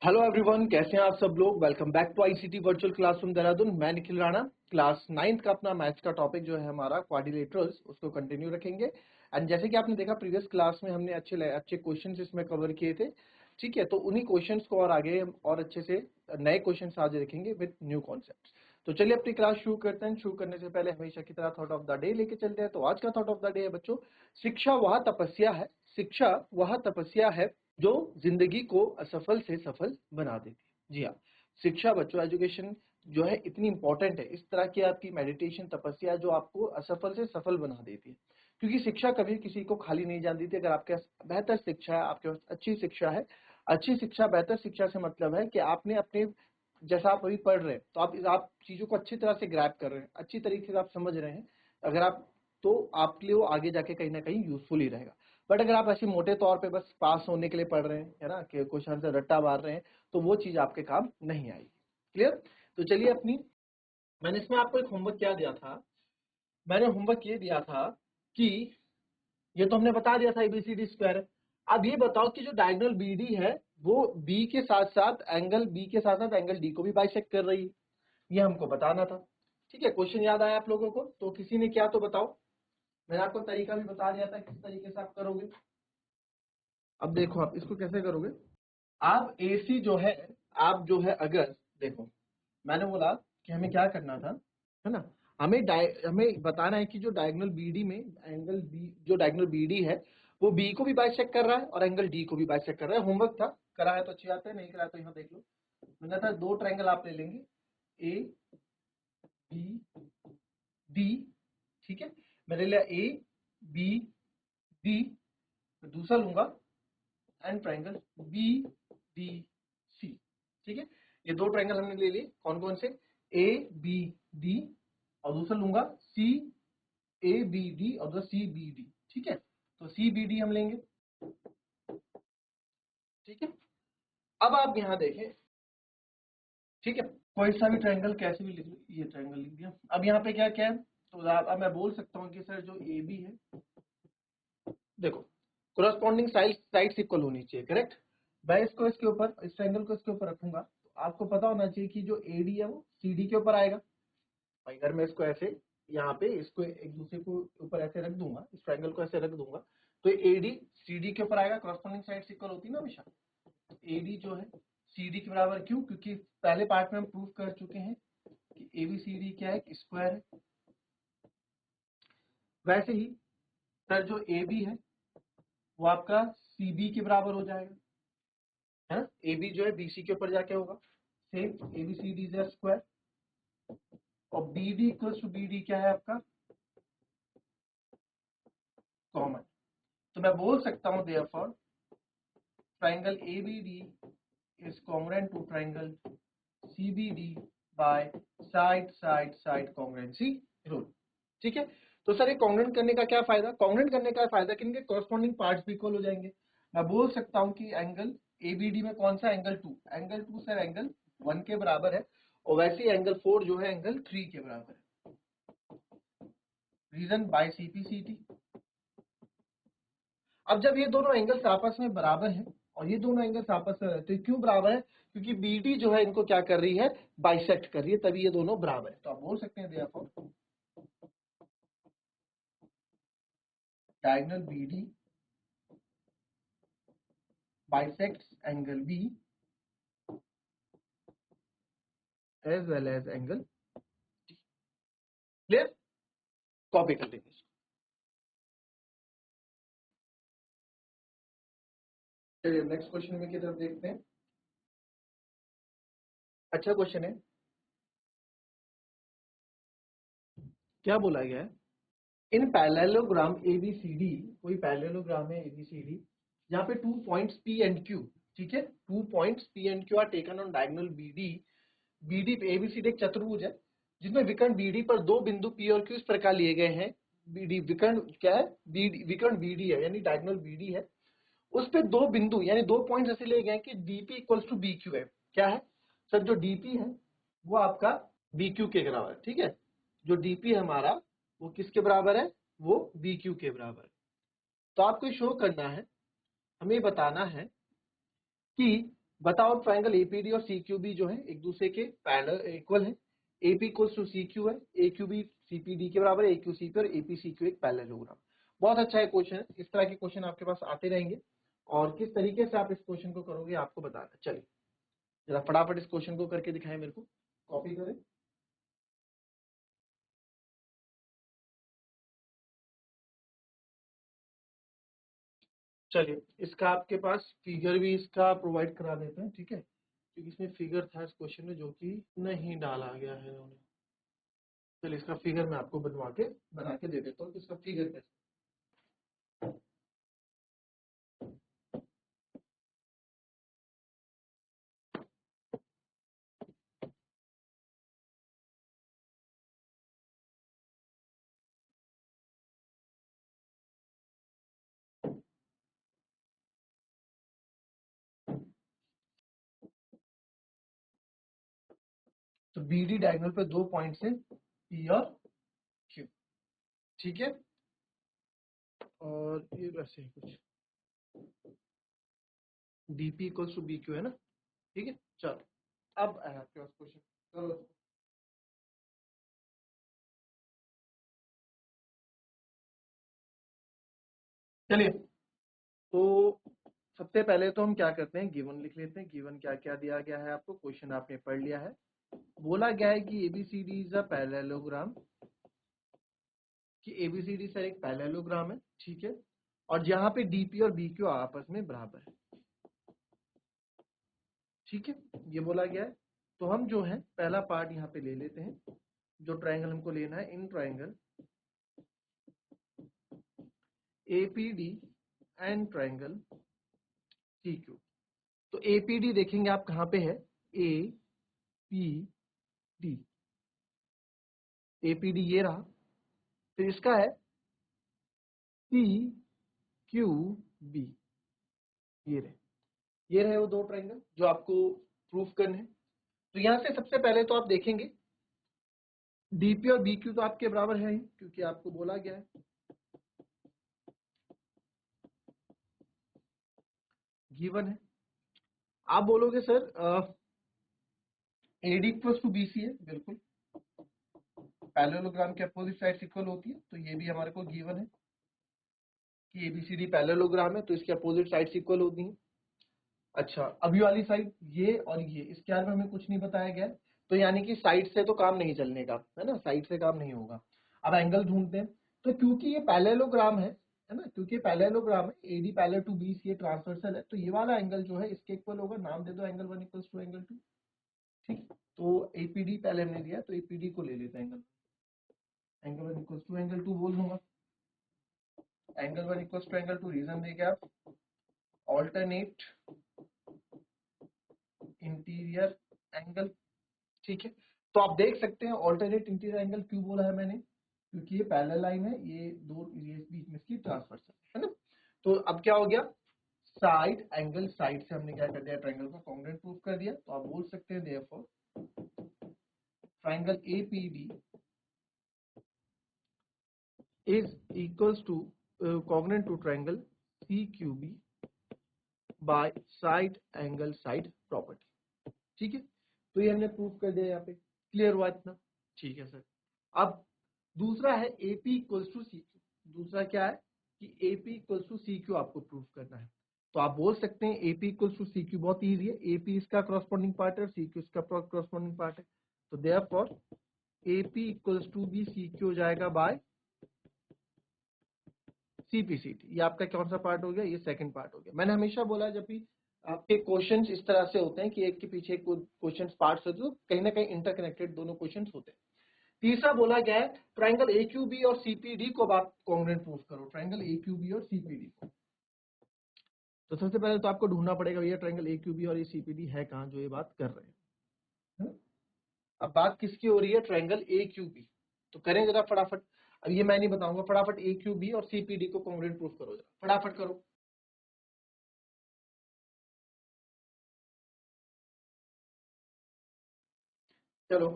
Hello everyone, कैसे हैं आप सब लोग। Welcome back to ICT virtual classroom Dehradun. मैं निखिल राणा। क्लास 9th का अपना मैथ्स का टॉपिक जो है हमारा क्वाड्रिलेटरल्स, उसको कंटिन्यू रखेंगे। एंड जैसे कि आपने देखा प्रीवियस क्लास में हमने अच्छे क्वेश्चंस इसमें कवर किए थे। ठीक है, तो उन्हीं क्वेश्चंस को और आगे हम और अच्छे से नए क्वेश्चंस आज देखेंगे विद न्यू कॉन्सेप्ट्स। तो चलिए अपनी क्लास शुरू करते हैं। शुरू करने से पहले हमेशा की तरह थॉट ऑफ द डे लेके चलते हैं। तो आज का थॉट ऑफ द डे है बच्चों, शिक्षा वह तपस्या है, शिक्षा वह तपस्या है जो जिंदगी को असफल से सफल बना देती है। जी हाँ, शिक्षा बच्चों, एजुकेशन जो है इतनी इंपॉर्टेंट है, इस तरह की आपकी मेडिटेशन तपस्या जो आपको असफल से सफल बना देती है। क्योंकि शिक्षा कभी किसी को खाली नहीं जान देती। अगर आपके पास बेहतर शिक्षा है, आपके पास अच्छी शिक्षा है, अच्छी शिक्षा बेहतर शिक्षा से मतलब है कि आपने अपने जैसा आप अभी पढ़ रहे हैं तो आप चीजों को अच्छी तरह से ग्रैब कर रहे हैं, अच्छी तरीके से आप समझ रहे हैं। अगर आप तो आपके लिए वो आगे जाके कहीं ना कहीं यूजफुल ही रहेगा। बट अगर आप ऐसे मोटे तौर पे बस पास होने के लिए पढ़ रहे हैं, है ना, कि क्वेश्चन से रट्टा मार रहे हैं, तो वो चीज आपके काम नहीं आएगी। क्लियर। तो चलिए अपनी, मैंने इसमें आपको एक होमवर्क क्या दिया था। मैंने होमवर्क ये दिया था कि ये तो हमने बता दिया था एबीसीडी स्क्वायर है। अब ये बताओ कि जो डायगोनल बीडी है वो बी के साथ साथ एंगल डी को भी बाइसेक्ट कर रही है। ये हमको बताना था। ठीक है, क्वेश्चन याद आया आप लोगों को? तो किसी ने क्या तो बताओ। मैंने आपको तरीका भी बता दिया था किस तरीके से आप करोगे। अब देखो आप इसको कैसे करोगे। आप एसी जो है, आप जो है अगर देखो, मैंने बोला कि हमें क्या करना था, है ना, हमें बताना है कि जो डायगोनल बीडी में एंगल बी, जो डायगोनल बीडी है वो बी को भी बाइसेक्ट कर रहा है और एंगल डी को भी बाइसेक्ट कर रहा है। होमवर्क था, करा है तो अच्छी बात है, नहीं करा है तो यहाँ देख लो। मैंने था दो ट्रायंगल आप ले लेंगे, ए बी डी। ठीक है, मैंने लिया ए बी डी, दूसरा लूंगा and triangle B D C. ठीक है, ये दो ट्रायंगल हमने ले लिए। कौन कौन से? ए बी डी, और दूसरा लूंगा सी ए बी डी और दूसरा सी बी डी। ठीक है, तो सी बी डी हम लेंगे। ठीक है, अब आप यहां देखें। ठीक है, कोई सा भी ट्रायंगल कैसे भी लिख लो, ये ट्रायंगल लिख दिया। अब यहाँ पे क्या क्या है, तो अब मैं बोल सकता हूँ कि सर जो ए बी है, देखो कोरस्पॉन्डिंग साइड्स इक्वल होनी चाहिए, करेक्ट। मैं इसको इसके ऊपर, इस ट्रायंगल को इसके ऊपर रखूंगा तो आपको पता होना चाहिए कि जो एडी है वो सीडी के ऊपर आएगा। भाई अगर मैं इसको ऐसे यहाँ पे इसको एक दूसरे को ऊपर ऐसे रख दूंगा, इस ट्रायंगल को ऐसे रख दूंगा, तो एडी सीडी के ऊपर आएगा। कॉरस्पॉन्डिंग साइड्स इक्वल होती है ना हमेशा। एडी जो है सीडी के बराबर, क्यों? क्योंकि पहले पार्ट में हम प्रूव कर चुके हैं कि एबीसीडी क्या है, स्क्वायर है। वैसे ही सर जो ए बी है वो आपका सी बी के बराबर हो जाएगा, है ना। ए बी जो है बी सी के ऊपर जाके होगा। Same A B C D is square, और B D equals to B D क्या है आपका, कॉमन। तो मैं बोल सकता हूं therefore triangle A B D is congruent to triangle C B D by side side side congruency rule. ठीक है, तो सर ये कॉन्ग्रुएंट करने का क्या फायदा? कॉन्ग्रुएंट करने का फायदा कि इनके कॉरस्पॉन्डिंग पार्ट्स भी इक्वल हो जाएंगे। मैं बोल सकता हूं कि एंगल एबीडी में कौन सा एंगल 2, एंगल 2 सर एंगल 1 के बराबर है, और वैसे ही एंगल 4 जो है एंगल 3 के बराबर है। Reason by CPCT. अब जब ये दोनों एंगल्स आपस में बराबर हैं और ये दोनों एंगल्स आपस में रहते हैं, क्यों बराबर है? क्योंकि बीडी जो है इनको क्या कर रही है, बाइसेक्ट कर रही है, तभी ये दोनों बराबर है। तो आप बोल सकते हैं therefore diagonal BD bisects angle B as well as angle D. Clear? Copy कर लेंगे। चलिए नेक्स्ट क्वेश्चन में की तरफ देखते हैं। अच्छा क्वेश्चन है, क्या बोला गया है, इन पैरेललोग्राम एबीसीडी, कोई पैरेललोग्राम है एबीसीडी जहां पे 2 पॉइंट्स पी एंड क्यू, ठीक है, 2 points P and Q are taken on diagonal BD. BD ABCD एक चतुर्भुज है जिसमें विकर्ण बीडी पर दो बिंदु पी और क्यू इस प्रकार लिए गए हैं। बीडी विकर्ण क्या है, बीडी विकर्ण बीडी है, यानी डायगोनल बीडी है। उस पे दो बिंदु यानी दो पॉइंट्स ऐसे लिए गए कि DP equals to B Q है। क्या है सर? जो डीपी है वो आपका बी क्यू के बराबर है। ठीक है, जो डीपी है हमारा वो किसके बराबर है, वो बी क्यू के बराबर है। तो आपको शो करना है, हमें बताना है कि बताओ ट्राइंगल एपीडी और सीक्यूबी जो है एक दूसरे के पैरेलल इक्वल है। एपी इक्वल्स टू सीक्यू है, एक्यूबी सीपीडी के बराबर है, एक्यू सीपी और एपी सीक्यू एक पैरेललोग्राम। बहुत अच्छा है क्वेश्चन, इस तरह के क्वेश्चन आपके पास आते रहेंगे और किस तरीके से आप इस क्वेश्चन को करोगे आपको बताना। चलिए जरा फटाफट इस क्वेश्चन को करके दिखाएं मेरे को, कॉपी करें। चलिए इसका आपके पास फिगर भी इसका प्रोवाइड करा देते हैं, ठीक है, क्योंकि इसमें फिगर था इस क्वेश्चन में जो कि नहीं डाला गया है उन्होंने। चलिए इसका फिगर मैं आपको बना के दे देता हूँ कि इसका फिगर कैसे। तो बीडी डायगोनल पे 2 पॉइंट्स है पी और क्यू, ठीक है, और ये वैसे ही कुछ DP equals to B Q है ना, ठीक है। चलो अब आया आपके पास क्वेश्चन, चलो चलिए। तो सबसे पहले तो हम क्या करते हैं, गिवन लिख लेते हैं। गिवन क्या क्या दिया गया है आपको, क्वेश्चन आपने पढ़ लिया है। बोला गया है कि एबीसीडी इज अ पैरेललोग्राम, कि एबीसीडी सर एक पैरेललोग्राम है, ठीक है, और जहां पे डीपी और बीक्यू आपस में बराबर है, ठीक है, ये बोला गया है। तो हम जो है पहला पार्ट यहाँ पे ले लेते हैं, जो ट्रायंगल हमको लेना है, in triangle APD and triangle CQ. तो एपीडी देखेंगे आप कहाँ पे है, ए पी डी, एपीडी ये रहा। तो इसका है सी क्यू बी, ये रहे वो दो ट्रायंगल जो आपको प्रूफ करने हैं। तो यहाँ से सबसे पहले तो आप देखेंगे डीपी और बीक्यू तो आपके बराबर है ही, क्योंकि आपको बोला गया है, गिवन है। आप बोलोगे sir AD equals to BC है, बिल्कुल पैरेललोग्राम के अपोजिट साइड इक्वल होती है, तो ये भी हमारे को गिवन है कि एबीसीडी पैरेललोग्राम है तो इसके अपोजिट साइड्स इक्वल होती हैं। अच्छा अभी वाली साइड ये और ये, इसके बारे में हमें कुछ नहीं बताया गया है, तो यानी कि साइड से तो काम नहीं चलने का है ना, साइड से काम नहीं होगा। अब एंगल ढूंढते हैं, तो क्योंकि ये पैरेललोग्राम है ना, क्योंकि पैरेललोग्राम है, एडी पैरेलल टू बी, ये ट्रांसवर्सल है, तो ये वाला एंगल जो है इसके इक्वल होगा। नाम दे दो एंगल 1 इक्वल्स टू एंगल 2, ठीक। तो एपीडी पहले हमने दिया, तो एपीडी को ले लेते हैं, एंगल 1 इक्वल्स टू एंगल 2 बोल दूंगा। Angle 1 equals to angle 2 reason देंगे आप, ऑल्टरनेट इंटीरियर एंगल, ठीक है। तो आप देख सकते हैं ऑल्टरनेट इंटीरियर एंगल क्यों बोला है मैंने, क्योंकि ये पैरेलल लाइन है, ये दो ये बीच में इसकी ट्रांसवर्सल है ना। तो अब क्या हो गया, साइड एंगल, साइड से हमने क्या कर दिया, ट्रायंगल को कॉन्ग्रुएंट प्रूफ कर दिया। तो आप बोल सकते हैं therefore triangle APD is equals to congruent to triangle CQB by side angle side property, ठीक है। तो ये हमने प्रूफ कर दिया, यहाँ पे क्लियर हुआ इतना, ठीक है सर। अब दूसरा है AP इक्वल्स टू CQ, दूसरा क्या है कि AP इक्वल्स टू CQ आपको प्रूफ करना है। तो आप बोल सकते हैं AP इक्वल्स टू CQ, बहुत इजी है, AP इसका करस्पॉन्डिंग पार्ट है और CQ इसका करस्पॉन्डिंग पार्ट है। तो देयरफॉर AP इक्वल्स टू भी CQ हो जाएगा बाय सीपीसीटी। ये आपका कौन सा पार्ट हो गया, ये सेकंड पार्ट हो गया। मैंने हमेशा बोला जब भी आपके क्वेश्चंस इस तरह से होते हैं कि एक के पीछे एक क्वेश्चंस पार्ट्स होते हैं, तो कहीं ना कहीं इंटरकनेक्टेड दोनों क्वेश्चंस होते हैं। तीसरा बोला गया है ट्रायंगल एक्यूबी और सीपीडी को आप कॉन्ग्रुएंट प्रूफ करो, ट्रायंगल एक्यूबी और सीपीडी को। तो सबसे पहले तो आपको ढूंढना पड़ेगा भैया ट्रायंगल एक्यूबी और ये सीपीडी है कहाँ जो ये बात कर रहे हैं, है ना? अब बात किसकी हो रही है, ट्रायंगल एक्यूबी। तो करें जरा फटाफट, अब ये मैं नहीं बताऊंगा, फटाफट एक्यूबी और सीपीडी को कॉन्ग्रुएंट प्रूफ करो, जरा फटाफट करो। चलो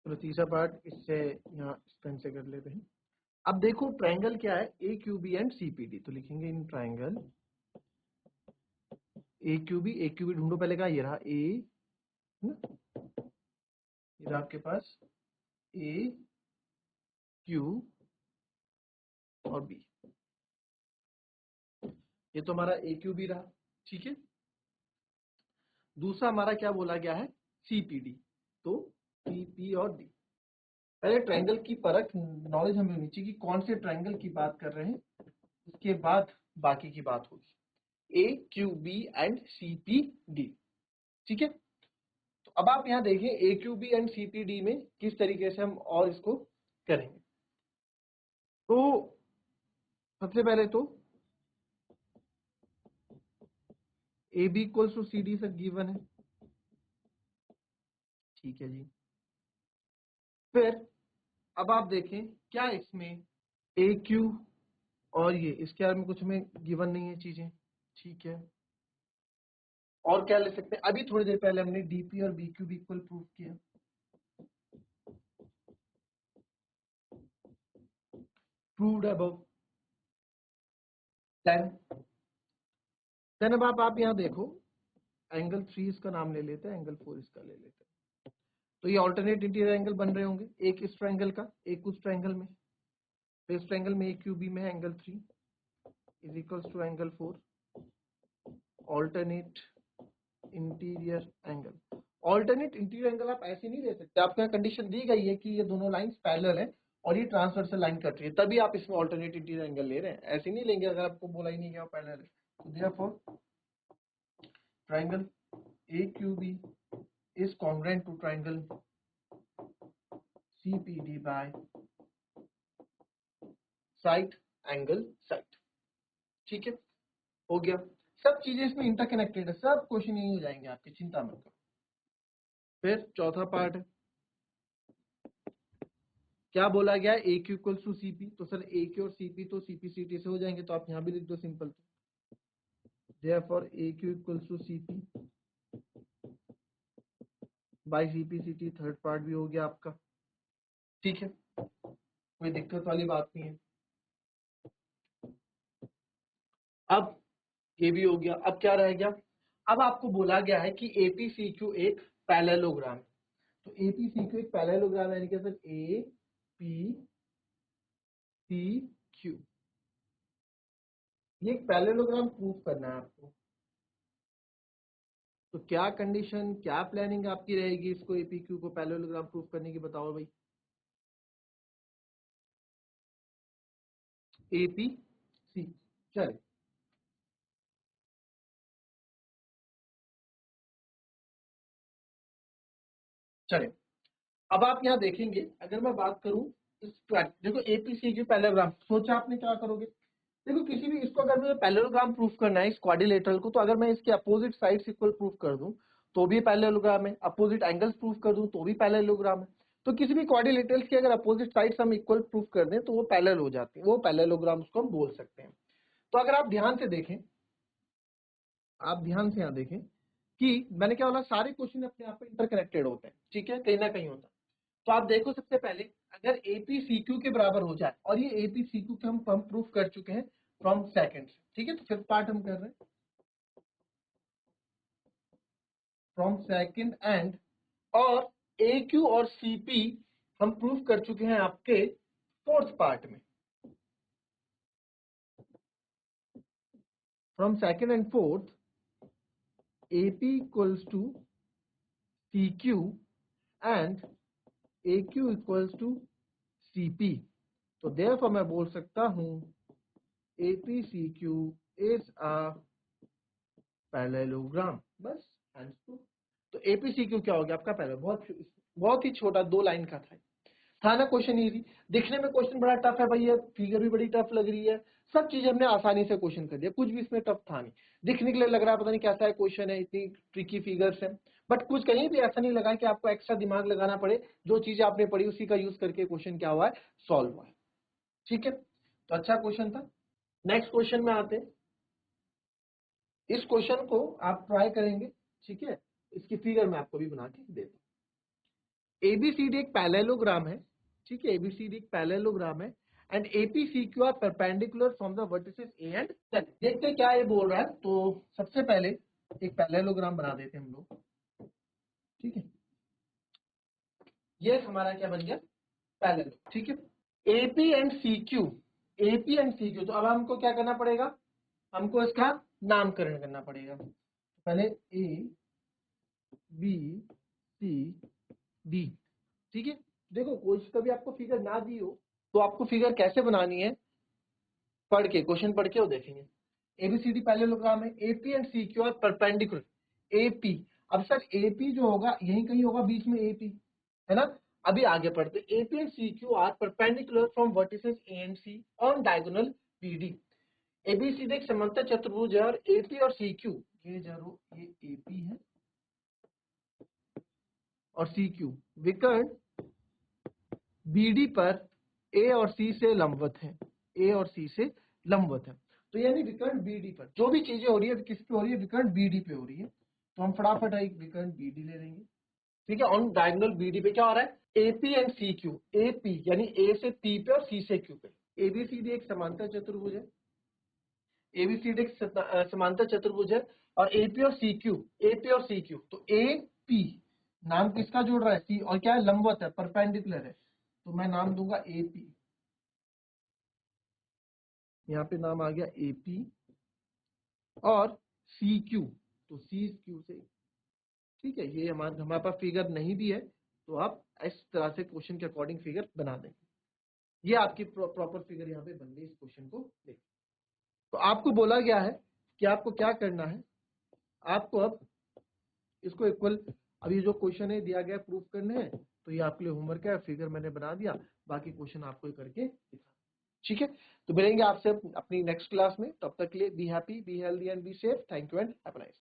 चलो तीसरा पार्ट इससे यहाँ पेन से कर लेते हैं। अब देखो ट्रायंगल क्या है, A Q B and CPD, तो लिखेंगे in triangle A Q B ढूंढो पहले का, ये रहा ए, ये रहा आपके पास ए क्यू और बी, ये तो हमारा ए क्यू बी रहा, ठीक है। दूसरा हमारा क्या बोला गया है, सीपीडी, तो सीपी और डी। पहले ट्रायंगल की परख नॉलेज हमें होनी चाहिए कि कौन से ट्रायंगल की बात कर रहे हैं, उसके बाद बाकी की बात होगी, A Q B and C P D, ठीक है। तो अब आप यहाँ देखें A Q B and C P D में किस तरीके से हम और इसको करेंगे। तो सबसे पहले तो A B equals to C D sir given है, ठीक है जी। फिर अब आप देखें क्या इसमें ए क्यू और ये इसके बारे में कुछ में गिवन नहीं है चीजें, ठीक है। और क्या ले सकते हैं, अभी थोड़ी देर पहले हमने डीपी और B Q B equal prove किया, प्रूव्ड अबव। देन अब आप यहाँ देखो एंगल 3 इसका नाम ले लेते हैं, एंगल 4 इसका ले लेते हैं। तो ये ऑल्टरनेट इंटीरियर एंगल बन रहे होंगे, एक इस ट्रायंगल का एक उस ट्रायंगल में। तो इस ट्रायंगल में ए क्यू बी में है angle 3 is equals to angle 4, alternate interior angle. Alternate interior angle आप ऐसे नहीं ले सकते, आपको यहाँ कंडीशन दी गई है कि ये दोनों लाइंस पैरेलल है और ये ट्रांसवर्सल लाइन कट रही है, तभी आप इसमें ऑल्टरनेट इंटीरियर एंगल ले रहे हैं, ऐसे नहीं लेंगे अगर आपको बोला ही नहीं गया पैरेलल है। तो therefore triangle AQB is congruent to triangle CPD by side angle side, ठीक है, हो गया। सब चीजें इसमें इंटरकनेक्टेड है, सब क्वेश्चन यही हो जाएंगे आपके, चिंता मत करो। फिर चौथा पार्ट है, क्या बोला गया, ए क्यू इक्वल्स टू सीपी, तो सर ए क्यू और सीपी तो सीपी सीटी से हो जाएंगे, तो आप यहाँ भी लिख दो simple, therefore A Q equals to CP by CPCT, third part भी हो गया आपका, ठीक है, कोई दिक्कत वाली बात नहीं है। अब ये भी हो गया, अब क्या रह गया, अब आपको बोला गया है कि एपीसीक्यू एक पैरेललोग्राम है, तो एपीसीक्यू एक पैरेललोग्राम है, यानी कि sir A P C Q, ये एक पैरेललोग्राम प्रूफ करना है आपको। तो क्या कंडीशन, क्या प्लानिंग आपकी रहेगी इसको एपीक्यू को पैरेललोग्राम प्रूफ करने की, बताओ भाई। एपी सी, चलिए चलिए, अब आप यहाँ देखेंगे, अगर मैं बात करूं इस देखो एपीसीक्यू पैरेललोग्राम, सोचा आपने क्या करोगे, देखो किसी भी इसको अगर मुझे पैरेललोग्राम प्रूफ करना है इस क्वाड्रिलेटरल को, तो अगर मैं इसके अपोजिट साइड्स इक्वल प्रूफ कर दूं तो भी पैरेललोग्राम है, अपोजिट एंगल्स प्रूफ कर दूं तो भी पैरेललोग्राम है। तो किसी भी क्वाड्रिलेटरल्स की अगर अपोजिट साइड्स हम इक्वल प्रूफ कर दें तो वो पैरेलल हो जाती है, वो पैरेललोग्राम उसको हम बोल सकते हैं। तो अगर आप ध्यान से देखें, आप ध्यान से यहाँ देखें कि मैंने क्या बोला, सारे क्वेश्चन अपने आप में इंटरकनेक्टेड होते हैं, ठीक है, कहीं ना कहीं होता है। तो आप देखो सबसे पहले अगर एपीसीक्यू के बराबर हो जाए, और ये एपीसीक्यू के हम प्रूफ कर चुके हैं फ्रॉम सेकंड, ठीक है, तो फिफ्थ पार्ट हम कर रहे हैं फ्रॉम सेकंड एंड, और ए क्यू और सीपी हम प्रूफ कर चुके हैं आपके फोर्थ पार्ट में, from second and fourth AP equals to C Q and A Q equals to CP. तो देयरफॉर मैं बोल सकता हूं एपीसीक्यू इज अ पैरेललोग्राम, बस आंसर। तो एपीसीक्यू क्या हो गया आपका पैरेलल, बहुत ही छोटा, 2 लाइन का था ना क्वेश्चन, इजी। दिखने में क्वेश्चन बड़ा टफ है भैया, फिगर भी बड़ी टफ लग रही है, सब चीज हमने आसानी से क्वेश्चन कर दिया, कुछ भी इसमें टफ था नहीं। दिखने के लिए लग रहा है पता नहीं कैसा है क्वेश्चन है, इतनी ट्रिकी फिगर्स है, बट कुछ कहीं भी ऐसा नहीं लगा कि आपको एक्स्ट्रा दिमाग लगाना पड़े, जो चीजें आपने पढ़ी उसी का यूज करके क्वेश्चन क्या हुआ है, सॉल्व हुआ है, ठीक है। तो अच्छा क्वेश्चन था। नेक्स्ट क्वेश्चन में आते हैं, इस क्वेश्चन को आप ट्राई करेंगे, ठीक है, इसकी फिगर मैं आपको भी बना के देता हूं। एबीसीडी एक पैरेललोग्राम है, ठीक है, एबीसीडी एक पैरेललोग्राम है and APCQ are perpendicular from the vertices A and, देखते क्या ये बोल रहा है। तो सबसे पहले एक पैरेललोग्राम बना देते हैं हम लोग, ठीक है। ये हमारा क्या बन गया, पैरेलल, ठीक है। AP and CQ, AP and CQ, तो अब हमको क्या करना पड़ेगा, हमको इसका नामकरण करना पड़ेगा। पहले ए बी सी डी, ठीक है। देखो कोई कभी आपको फिगर ना दी हो तो आपको फिगर कैसे बनानी है, पढ़ के, क्वेश्चन पढ़ के वो देखेंगे। एबीसीडी पैरेललोग्राम है, AP and CQ are perpendicular, AP, अब सर एपी जो होगा यहीं कहीं होगा बीच में एपी, है ना। अभी आगे पढ़ते, AP and CQ are perpendicular from vertices A and C on diagonal BD. ABCD एक समांतर चतुर्भुज है और एपी और सीक्यू, ये जरूर, ये एपी है और सीक्यू विकर्ण बीडी पर ए और सी से लंबवत है, ए और सी से लंबवत है। तो यानी विकर्ण बीडी पर जो भी चीजें हो रही है किस पे हो रही है, विकर्ण बीडी पे हो रही है। तो हम फटाफट एक विकर्ण बीडी ले लेंगे, ठीक है। ऑन डायगोनल बीडी पे क्या हो रहा है, AP and C Q, AP यानी ए से पी पे और सी से क्यू पे। एबीसीडी एक समांतर चतुर्भुज है, एबीसीडी एक समांतर चतुर्भुज है और एपी और सी क्यू, एपी और सी क्यू, तो ए पी नाम किसका जोड़ रहा है, सी, और क्या है, लंबवत है, परपेंडिकुलर है, तो मैं नाम दूंगा एपी, यहाँ पे नाम आ गया एपी, और सी क्यू, तो सी क्यू से, ठीक है। ये हमारे पास फिगर नहीं भी है तो आप इस तरह से क्वेश्चन के अकॉर्डिंग फिगर बना देंगे। ये आपकी प्रॉपर फिगर यहाँ पे बन गई इस क्वेश्चन को देख। तो आपको बोला गया है कि आपको क्या करना है, आपको अब इसको इक्वल, अब ये जो क्वेश्चन है दिया गया प्रूफ करने हैं, तो ये आपके लिए होमवर्क है, फिगर मैंने बना दिया, बाकी क्वेश्चन आपको करके दिखा, ठीक है। तो मिलेंगे आपसे अपनी नेक्स्ट क्लास में, तब तक के लिए be happy, be healthy and be safe. Thank you and have a nice.